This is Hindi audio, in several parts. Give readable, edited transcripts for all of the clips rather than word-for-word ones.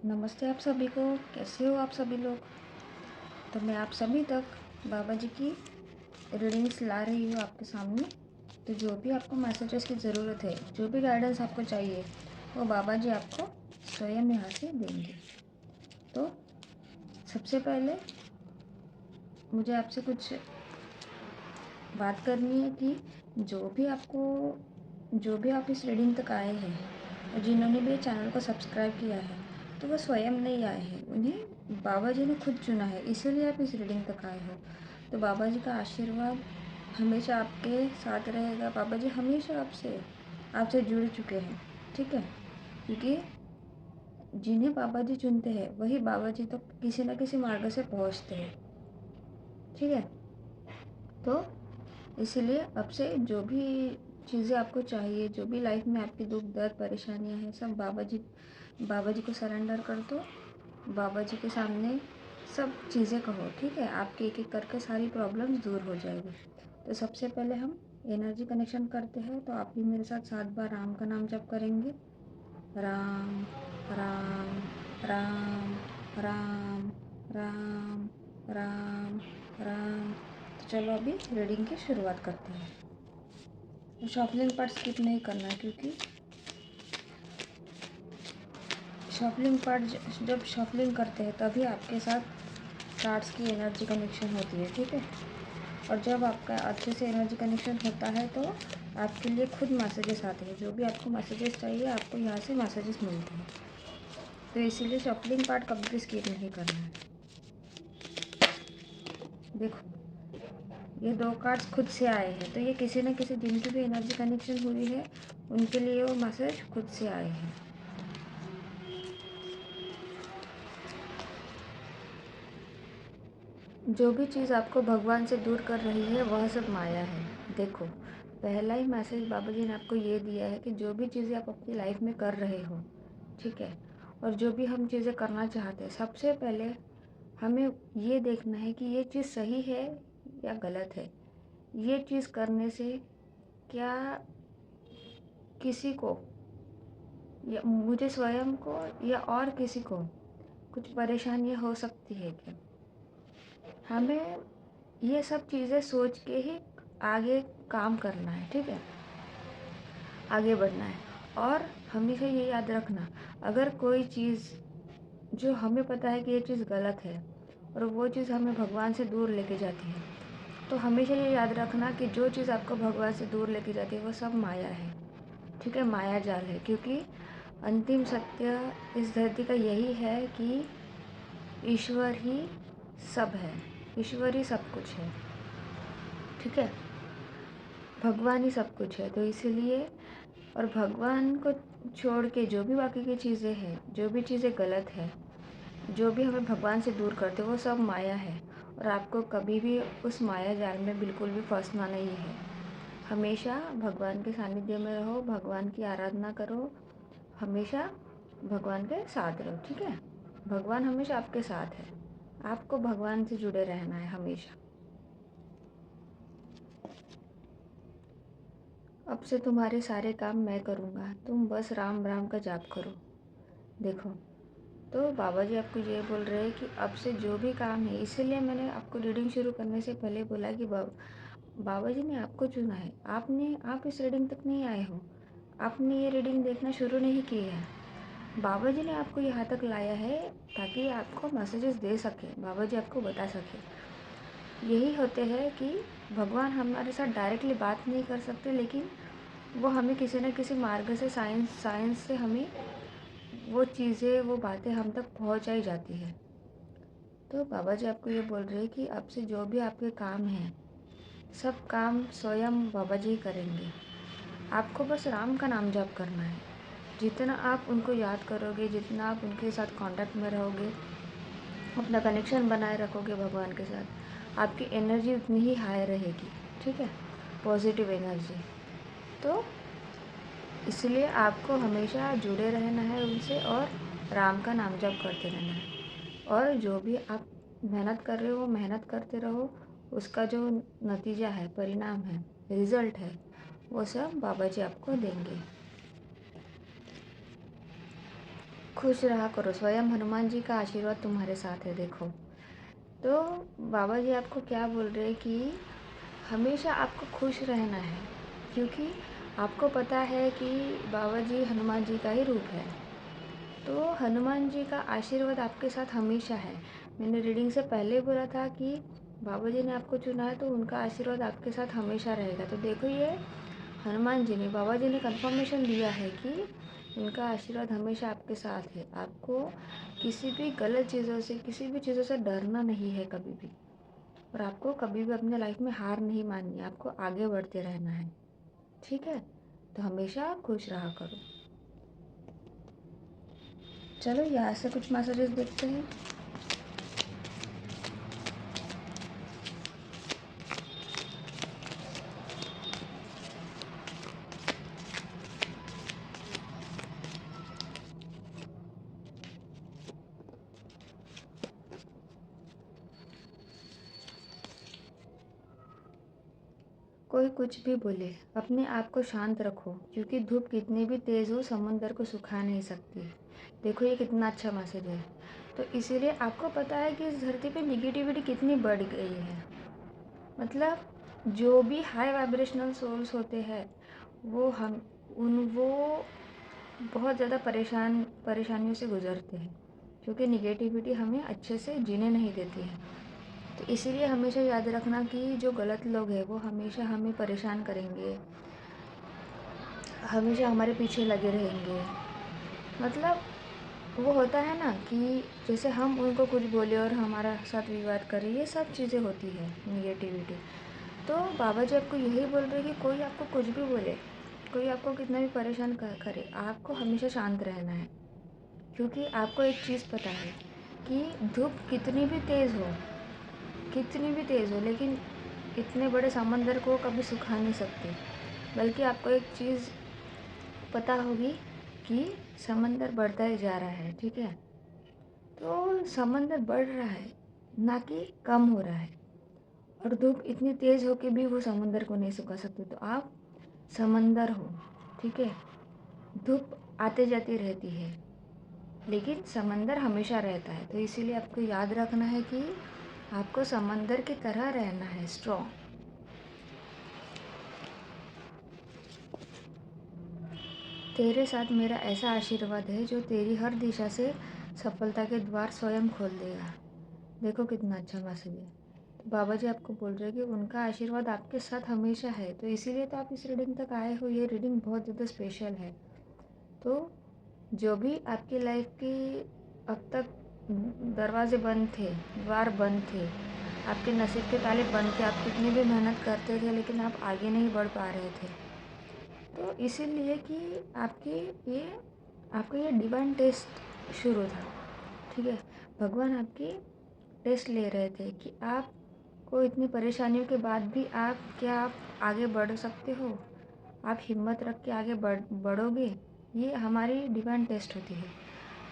नमस्ते आप सभी को। कैसे हो आप सभी लोग। तो मैं आप सभी तक बाबा जी की रीडिंग्स ला रही हूँ आपके सामने। तो जो भी आपको मैसेजेस की ज़रूरत है, जो भी गाइडेंस आपको चाहिए, वो बाबा जी आपको स्वयं यहाँ से देंगे। तो सबसे पहले मुझे आपसे कुछ बात करनी है कि जो भी आप इस रीडिंग तक आए हैं और जिन्होंने भी चैनल को सब्सक्राइब किया है, तो वो स्वयं नहीं आए हैं, उन्हें बाबा जी ने खुद चुना है, इसीलिए आप इस रीडिंग तक आए हो। तो बाबा जी का आशीर्वाद हमेशा आपके साथ रहेगा। बाबा जी हमेशा आपसे जुड़ चुके हैं, ठीक है। क्योंकि जिन्हें बाबा जी चुनते हैं वही बाबा जी तक किसी न किसी मार्ग से पहुँचते हैं, ठीक है। तो इसीलिए अब से जो भी चीज़ें आपको चाहिए, जो भी लाइफ में आपकी दुख दर्द परेशानियां हैं, सब बाबा जी को सरेंडर कर दो। बाबा जी के सामने सब चीज़ें कहो, ठीक है। आपके एक एक करके सारी प्रॉब्लम्स दूर हो जाएगी। तो सबसे पहले हम एनर्जी कनेक्शन करते हैं। तो आप भी मेरे साथ 7 बार राम का नाम जप करेंगे। राम राम राम राम राम राम राम। तो चलो अभी रीडिंग की शुरुआत करते हैं। शफलिंग पार्ट स्किप नहीं करना है, क्योंकि शफलिंग पार्ट जब शफलिंग करते हैं तभी आपके साथ कार्ड्स की एनर्जी कनेक्शन होती है, ठीक है। और जब आपका अच्छे से एनर्जी कनेक्शन होता है तो आपके लिए खुद मैसेजेस आते हैं। जो भी आपको मैसेजेस चाहिए, आपको यहाँ से मैसेजेस मिलते हैं। तो इसीलिए शफलिंग पार्ट कभी भी स्किप नहीं करना है। देखो, ये 2 कार्ड्स खुद से आए हैं, तो ये किसी न किसी दिन की भी एनर्जी कनेक्शन हुई है, उनके लिए वो मैसेज खुद से आए हैं। जो भी चीज़ आपको भगवान से दूर कर रही है वह सब माया है। देखो, पहला ही मैसेज बाबा जी ने आपको ये दिया है कि जो भी चीज़ें आप अपनी लाइफ में कर रहे हो, ठीक है, और जो भी हम चीज़ें करना चाहते हैं, सबसे पहले हमें ये देखना है कि ये चीज़ सही है या गलत है। ये चीज़ करने से क्या किसी को या मुझे स्वयं को या और किसी को कुछ परेशानियाँ हो सकती है क्या। हमें ये सब चीज़ें सोच के ही आगे काम करना है, ठीक है, आगे बढ़ना है। और हमेशा ये याद रखना, अगर कोई चीज़ जो हमें पता है कि ये चीज़ गलत है और वो चीज़ हमें भगवान से दूर लेके जाती है, तो हमेशा ये याद रखना कि जो चीज़ आपको भगवान से दूर लेके जाती है वो सब माया है, ठीक है, माया जाल है। क्योंकि अंतिम सत्य इस धरती का यही है कि ईश्वर ही सब है, ईश्वर ही सब कुछ है, ठीक है, भगवान ही सब कुछ है। तो इसीलिए, और भगवान को छोड़ के जो भी बाकी की चीज़ें हैं, जो भी चीज़ें गलत है, जो भी हमें भगवान से दूर करते, वो सब माया है। और आपको कभी भी उस माया जाल में बिल्कुल भी फंसना नहीं है। हमेशा भगवान के सानिध्य में रहो, भगवान की आराधना करो, हमेशा भगवान के साथ रहो, ठीक है। भगवान हमेशा आपके साथ है, आपको भगवान से जुड़े रहना है हमेशा। अब से तुम्हारे सारे काम मैं करूँगा, तुम बस राम राम का जाप करो। देखो, तो बाबा जी आपको ये बोल रहे हैं कि अब से जो भी काम है, इसीलिए मैंने आपको रीडिंग शुरू करने से पहले बोला कि बाबा जी ने आपको चुना है। आप इस रीडिंग तक नहीं आए हो, आपने ये रीडिंग देखना शुरू नहीं किया है। बाबा जी ने आपको यहाँ तक लाया है ताकि आपको मैसेजेस दे सके, बाबा जी आपको बता सके। यही होते हैं कि भगवान हमारे साथ डायरेक्टली बात नहीं कर सकते, लेकिन वो हमें किसी न किसी मार्ग से, साइंस से हमें वो चीज़ें, वो बातें हम तक पहुंचाई जाती है। तो बाबा जी आपको ये बोल रहे हैं कि अब से जो भी आपके काम हैं, सब काम स्वयं बाबा जी करेंगे। आपको बस राम का नाम जप करना है। जितना आप उनको याद करोगे, जितना आप उनके साथ कांटेक्ट में रहोगे, अपना कनेक्शन बनाए रखोगे भगवान के साथ, आपकी एनर्जी उतनी ही हाई रहेगी, ठीक है, पॉजिटिव एनर्जी। तो इसलिए आपको हमेशा जुड़े रहना है उनसे और राम का नाम जप करते रहना है। और जो भी आप मेहनत कर रहे हो, मेहनत करते रहो, उसका जो नतीजा है, परिणाम है, रिज़ल्ट है, वो सब बाबा जी आपको देंगे। खुश रहा करो, स्वयं हनुमान जी का आशीर्वाद तुम्हारे साथ है। देखो, तो बाबा जी आपको क्या बोल रहे हैं कि हमेशा आपको खुश रहना है, क्योंकि आपको पता है कि बाबा जी हनुमान जी का ही रूप है। तो हनुमान जी का आशीर्वाद आपके साथ हमेशा है। मैंने रीडिंग से पहले बोला था कि बाबा जी ने आपको चुना है तो उनका आशीर्वाद आपके साथ हमेशा रहेगा। तो देखो, ये हनुमान जी ने, बाबा जी ने कंफर्मेशन दिया है कि उनका आशीर्वाद हमेशा आपके साथ है। आपको किसी भी गलत चीज़ों से, किसी भी चीज़ों से डरना नहीं है कभी भी, और आपको कभी भी अपने लाइफ में हार नहीं माननी है, आपको आगे बढ़ते रहना है। ठीक है, तो हमेशा खुश रहा करो। चलो यहाँ से कुछ मैसेजेस देखते हैं। कोई कुछ भी बोले, अपने आप को शांत रखो, क्योंकि धूप कितनी भी तेज़ हो समंदर को सुखा नहीं सकती। देखो, ये कितना अच्छा मैसेज है। तो इसीलिए आपको पता है कि इस धरती पे निगेटिविटी कितनी बढ़ गई है। मतलब जो भी हाई वाइब्रेशनल सोल्स होते हैं, वो बहुत ज़्यादा परेशानियों से गुजरते हैं, क्योंकि निगेटिविटी हमें अच्छे से जीने नहीं देती है। तो इसीलिए हमेशा याद रखना कि जो गलत लोग हैं वो हमेशा हमें परेशान करेंगे, हमेशा हमारे पीछे लगे रहेंगे। मतलब वो होता है ना कि जैसे हम उनको कुछ बोले और हमारा साथ विवाद करें, ये सब चीज़ें होती है निगेटिविटी। तो बाबा जी आपको यही बोल रहे हैं कि कोई आपको कुछ भी बोले, कोई आपको कितना भी परेशान करे, आपको हमेशा शांत रहना है। क्योंकि आपको एक चीज़ पता है कि धूप कितनी भी तेज़ हो, लेकिन इतने बड़े समंदर को कभी सुखा नहीं सकती। बल्कि आपको एक चीज़ पता होगी कि समंदर बढ़ता ही जा रहा है। ठीक है, तो समंदर बढ़ रहा है, ना कि कम हो रहा है। और धूप इतनी तेज़ हो के भी वो समंदर को नहीं सुखा सकती। तो आप समंदर हो, ठीक है। धूप आते जाती रहती है, लेकिन समंदर हमेशा रहता है। तो इसीलिए आपको याद रखना है कि आपको समंदर की तरह रहना है, स्ट्रॉन्ग। तेरे साथ मेरा ऐसा आशीर्वाद है जो तेरी हर दिशा से सफलता के द्वार स्वयं खोल देगा। देखो कितना अच्छा मैसेज है। तो बाबा जी आपको बोल रहे हैं कि उनका आशीर्वाद आपके साथ हमेशा है। तो इसीलिए तो आप इस रीडिंग तक आए हो। ये रीडिंग बहुत ज़्यादा स्पेशल है। तो जो भी आपकी लाइफ की अब तक दरवाजे बंद थे, द्वार बंद थे, आपके नसीब के ताले बंद थे, आप कितनी भी मेहनत करते थे लेकिन आप आगे नहीं बढ़ पा रहे थे, तो इसीलिए कि ये आपका ये डिवाइन टेस्ट शुरू था। ठीक है, भगवान आपकी टेस्ट ले रहे थे कि आपको इतनी परेशानियों के बाद भी आप आगे बढ़ सकते हो, आप हिम्मत रख के आगे बढ़ोगे। ये हमारी डिवाइन टेस्ट होती है।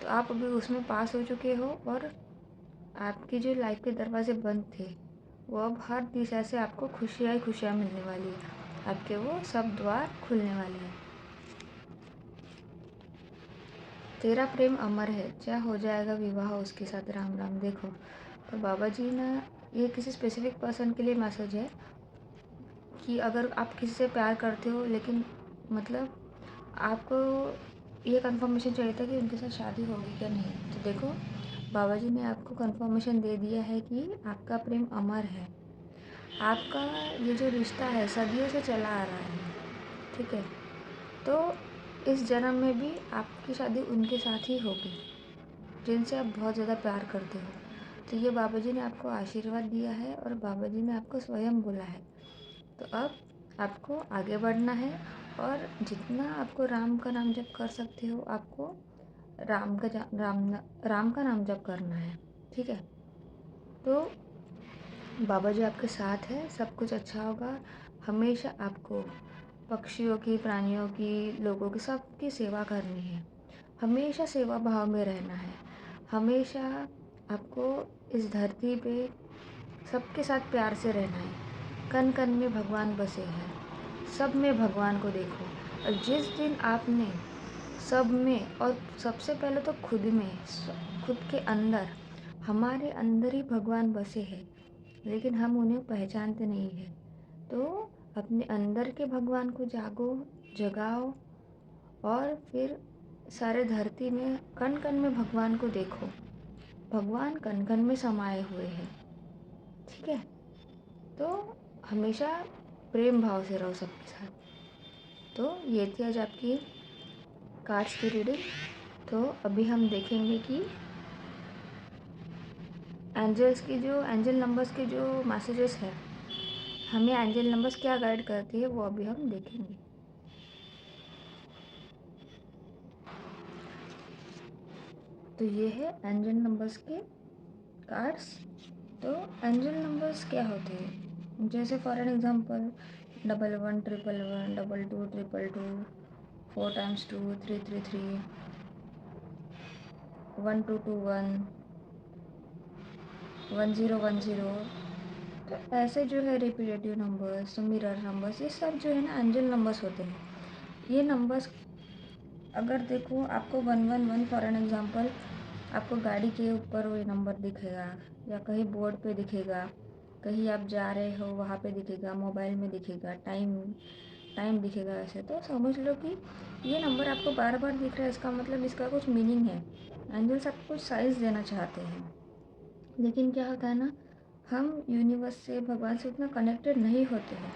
तो आप अभी उसमें पास हो चुके हो, और आपकी जो लाइफ के दरवाजे बंद थे वो अब हर दिशा से आपको खुशियाँ ही खुशियाँ मिलने वाली है। आपके वो सब द्वार खुलने वाले हैं। तेरा प्रेम अमर है, चाहे हो जाएगा विवाह उसके साथ, राम राम। देखो, तो बाबा जी ना, ये किसी स्पेसिफिक पर्सन के लिए मैसेज है कि अगर आप किसी से प्यार करते हो, लेकिन मतलब आपको ये कंफर्मेशन चाहिए था कि उनके साथ शादी होगी क्या नहीं। तो देखो, बाबा जी ने आपको कंफर्मेशन दे दिया है कि आपका प्रेम अमर है। आपका ये जो रिश्ता है सदियों से चला आ रहा है। ठीक है, तो इस जन्म में भी आपकी शादी उनके साथ ही होगी जिनसे आप बहुत ज़्यादा प्यार करते हो। तो ये बाबा जी ने आपको आशीर्वाद दिया है, और बाबा जी ने आपको स्वयं बोला है। तो अब आपको आगे बढ़ना है, और जितना आपको राम का नाम जप कर सकते हो, आपको राम का नाम जप करना है। ठीक है, तो बाबा जी आपके साथ है, सब कुछ अच्छा होगा। हमेशा आपको पक्षियों की, प्राणियों की, लोगों की, सबकी सेवा करनी है। हमेशा सेवा भाव में रहना है। हमेशा आपको इस धरती पे सबके साथ प्यार से रहना है। कण कण में भगवान बसे हैं, सब में भगवान को देखो। और जिस दिन आपने सब में, और सबसे पहले तो खुद में, खुद के अंदर, हमारे अंदर ही भगवान बसे हैं, लेकिन हम उन्हें पहचानते नहीं हैं। तो अपने अंदर के भगवान को जगाओ, और फिर सारे धरती में कण कण में भगवान को देखो। भगवान कण कण में समाये हुए हैं, ठीक है। तो हमेशा प्रेम भाव से रहो सबके साथ। तो ये थी आज आपकी कार्ड्स की रीडिंग। तो अभी हम देखेंगे कि एंजल नंबर्स के जो मैसेजेस है, हमें एंजल नंबर्स क्या गाइड करती है, वो अभी हम देखेंगे। तो ये है एंजल नंबर्स के कार्ड्स। तो एंजल नंबर्स क्या होते हैं, जैसे फॉर एन एग्जांपल 111111 2222 4 times 2 333 1221 1010। तो ऐसे जो है रिपीटेटिव नंबर्स, मिरर नंबर्स, ये सब जो है ना एंजल नंबर्स होते हैं। ये नंबर्स अगर देखो, आपको 111 फॉर एन एग्जांपल, आपको गाड़ी के ऊपर वो नंबर दिखेगा, या कहीं बोर्ड पे दिखेगा, कहीं आप जा रहे हो वहाँ पे दिखेगा, मोबाइल में दिखेगा, टाइम दिखेगा, ऐसे तो समझ लो कि ये नंबर आपको बार बार दिख रहा है, इसका मतलब इसका कुछ मीनिंग है। एंजल्स आपको कुछ साइज देना चाहते हैं। लेकिन क्या होता है ना, हम यूनिवर्स से, भगवान से उतना कनेक्टेड नहीं होते हैं,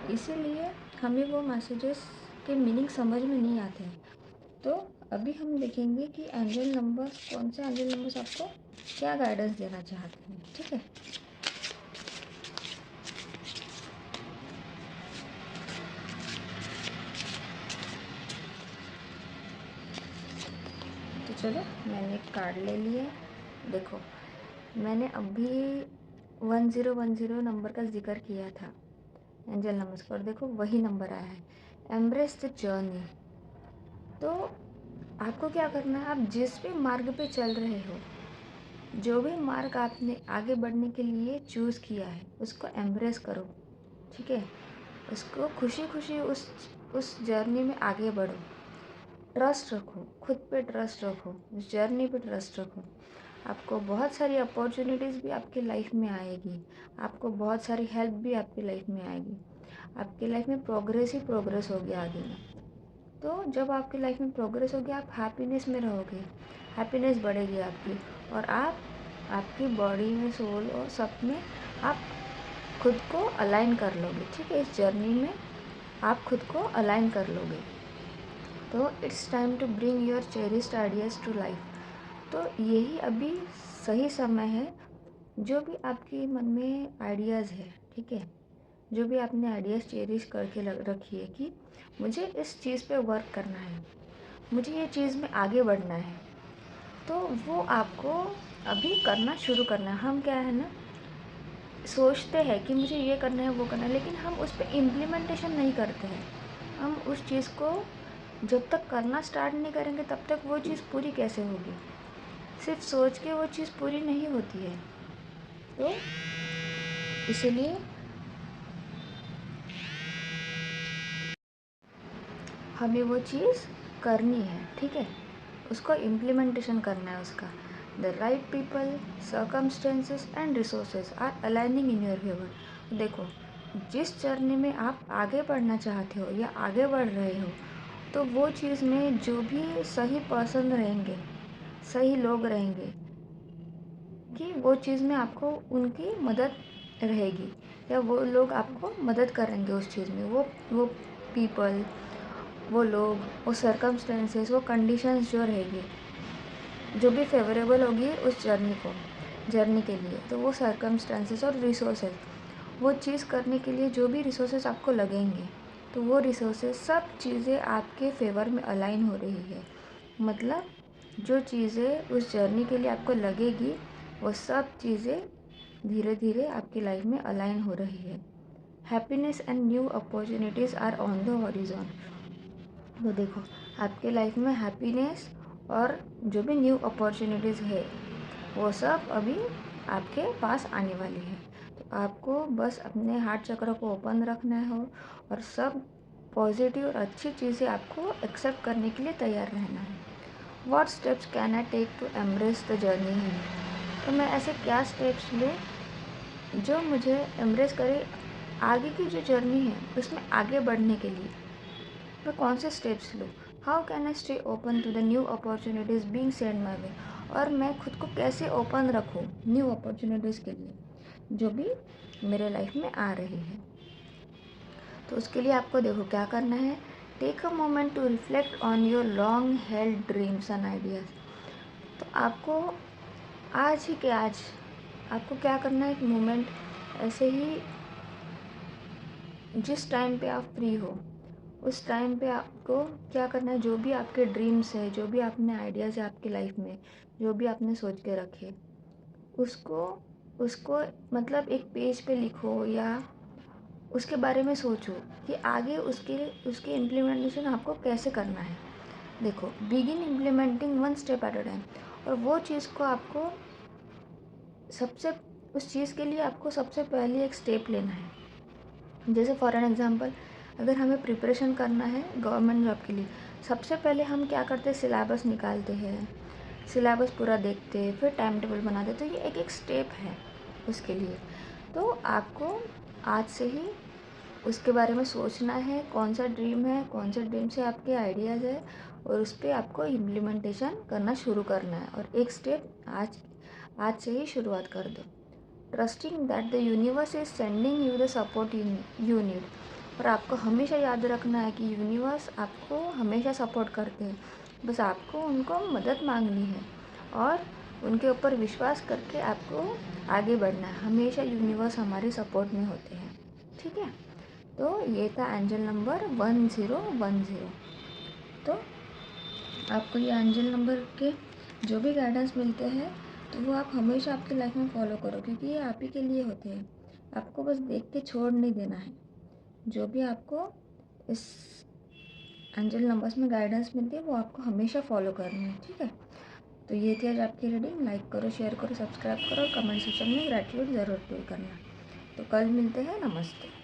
इसीलिए हमें वो मैसेजेस के मीनिंग समझ में नहीं आते हैं। तो अभी हम देखेंगे कि एंजल नंबर्स, कौन से एंजल नंबर्स आपको क्या गाइडेंस देना चाहते हैं, ठीक है। तो चलो, मैंने एक कार्ड ले लिया। देखो, मैंने अभी 1010 नंबर का जिक्र किया था एंजल नंबर्स पर, देखो वही नंबर आया है, एम्ब्रेस द जर्नी। तो आपको क्या करना है, आप जिस भी मार्ग पे चल रहे हो, जो भी मार्ग आपने आगे बढ़ने के लिए चूज़ किया है, उसको एम्ब्रेस करो, ठीक है। उसको खुशी खुशी उस जर्नी में आगे बढ़ो। ट्रस्ट रखो, खुद पे ट्रस्ट रखो, उस जर्नी पे ट्रस्ट रखो। आपको बहुत सारी अपॉर्चुनिटीज़ भी आपकी लाइफ में आएगी, आपको बहुत सारी हेल्प भी आपकी लाइफ में आएगी। आपकी लाइफ में प्रोग्रेस ही प्रोग्रेस होगी आगे में। तो जब आपकी लाइफ में प्रोग्रेस होगी, आप हैप्पीनेस में रहोगे, हैप्पीनेस बढ़ेगी आपकी, और आपकी बॉडी में, सोल और सब में आप खुद को अलाइन कर लोगे, ठीक है। इस जर्नी में आप खुद को अलाइन कर लोगे। तो it's time to bring your cherished ideas to life. तो यही अभी सही समय है, जो भी आपके मन में आइडियाज़ है, ठीक है, जो भी आपने आइडियाज़ चेरिश करके रखी है कि मुझे इस चीज़ पे वर्क करना है, मुझे ये चीज़ में आगे बढ़ना है, तो वो आपको अभी करना शुरू करना है। हम क्या है ना, सोचते हैं कि मुझे ये करना है, वो करना है, लेकिन हम उस पर इम्प्लीमेंटेशन नहीं करते हैं। हम उस चीज़ को जब तक करना स्टार्ट नहीं करेंगे, तब तक वो चीज़ पूरी कैसे होगी। सिर्फ सोच के वो चीज़ पूरी नहीं होती है। तो इसलिए हमें वो चीज़ करनी है, ठीक है, उसको इम्प्लीमेंटेशन करना है उसका। The right people, circumstances and resources are aligning in your favour. देखो, जिस जर्नी में आप आगे बढ़ना चाहते हो या आगे बढ़ रहे हो, तो वो चीज़ में जो भी सही पर्सन रहेंगे, सही लोग रहेंगे, कि वो चीज़ में आपको उनकी मदद रहेगी, या वो लोग आपको मदद करेंगे उस चीज़ में। वो पीपल, वो लोग, वो सर्कमस्टेंसेस, वो कंडीशंस जो रहेगी, जो भी फेवरेबल होगी उस जर्नी के लिए, तो वो सर्कमस्टेंसेस और रिसोर्सेज, वो चीज़ करने के लिए जो भी रिसोर्सेज आपको लगेंगे, तो वो रिसोर्सेज, सब चीज़ें आपके फेवर में अलाइन हो रही है। मतलब जो चीज़ें उस जर्नी के लिए आपको लगेगी, वो सब चीज़ें धीरे धीरे आपकी लाइफ में अलाइन हो रही है। Happiness and new opportunities are on the horizon. तो देखो, आपके लाइफ में हैप्पीनेस और जो भी न्यू अपॉर्चुनिटीज़ है, वो सब अभी आपके पास आने वाली है। तो आपको बस अपने हार्ट चक्र को ओपन रखना हो, और सब पॉजिटिव और अच्छी चीज़ें आपको एक्सेप्ट करने के लिए तैयार रहना है। What steps can I take to embrace the journey है, तो मैं ऐसे क्या स्टेप्स लूँ जो मुझे एम्ब्रेस करे आगे की जो जर्नी है उसमें आगे बढ़ने के लिए। मैं कौन से स्टेप्स लूँ? How can I stay open to the new opportunities being send my way, और मैं खुद को कैसे ओपन रखूँ न्यू अपॉर्चुनिटीज़ के लिए जो भी मेरे लाइफ में आ रही है। तो उसके लिए आपको देखो क्या करना है। Take a moment to reflect on your long held dreams and ideas. तो आपको आज ही के आज आपको क्या करना है, एक मोमेंट ऐसे ही जिस टाइम पे आप फ्री हो उस टाइम पे आपको क्या करना है, जो भी आपके ड्रीम्स है, जो भी आपने आइडियाज़ है आपकी लाइफ में, जो भी आपने सोच के रखे, उसको उसको मतलब एक पेज पे लिखो या उसके बारे में सोचो कि आगे उसके इम्प्लीमेंटेशन आपको कैसे करना है। देखो, begin implementing one step at a time, और वो चीज़ को आपको सबसे उस चीज़ के लिए आपको सबसे पहले एक स्टेप लेना है। जैसे फॉर एन एग्ज़ाम्पल, अगर हमें प्रिपरेशन करना है गवर्नमेंट जॉब के लिए, सबसे पहले हम क्या करते हैं, सिलेबस निकालते हैं, सिलेबस पूरा देखते हैं, फिर टाइम टेबल बनाते। तो ये एक एक स्टेप है उसके लिए। तो आपको आज से ही उसके बारे में सोचना है, कौन सा ड्रीम है, कौन से ड्रीम से आपके आइडियाज़ है, और उस पर आपको इम्प्लीमेंटेशन करना शुरू करना है। और एक स्टेप आज से ही शुरुआत कर दो। Trusting that the universe is sending you the support you need. और आपको हमेशा याद रखना है कि यूनिवर्स आपको हमेशा सपोर्ट करते हैं, बस आपको उनको मदद मांगनी है और उनके ऊपर विश्वास करके आपको आगे बढ़ना है। हमेशा यूनिवर्स हमारे सपोर्ट में होते हैं, ठीक है। तो ये था एंजल नंबर 1010। तो आपको ये एंजल नंबर के जो भी गाइडेंस मिलते हैं तो वो आप हमेशा आपकी लाइफ में फॉलो करो, क्योंकि ये आप ही के लिए होते हैं। आपको बस देख के छोड़ नहीं देना है। जो भी आपको इस एंजल नंबर्स में गाइडेंस मिलती है वो आपको हमेशा फॉलो करनी है, ठीक है। तो ये थी आज आपकी रीडिंग। लाइक करो, शेयर करो, सब्सक्राइब करो और कमेंट सेक्शन में ग्रेटिट्यूड ज़रूर फिल करना। तो कल मिलते हैं। नमस्ते।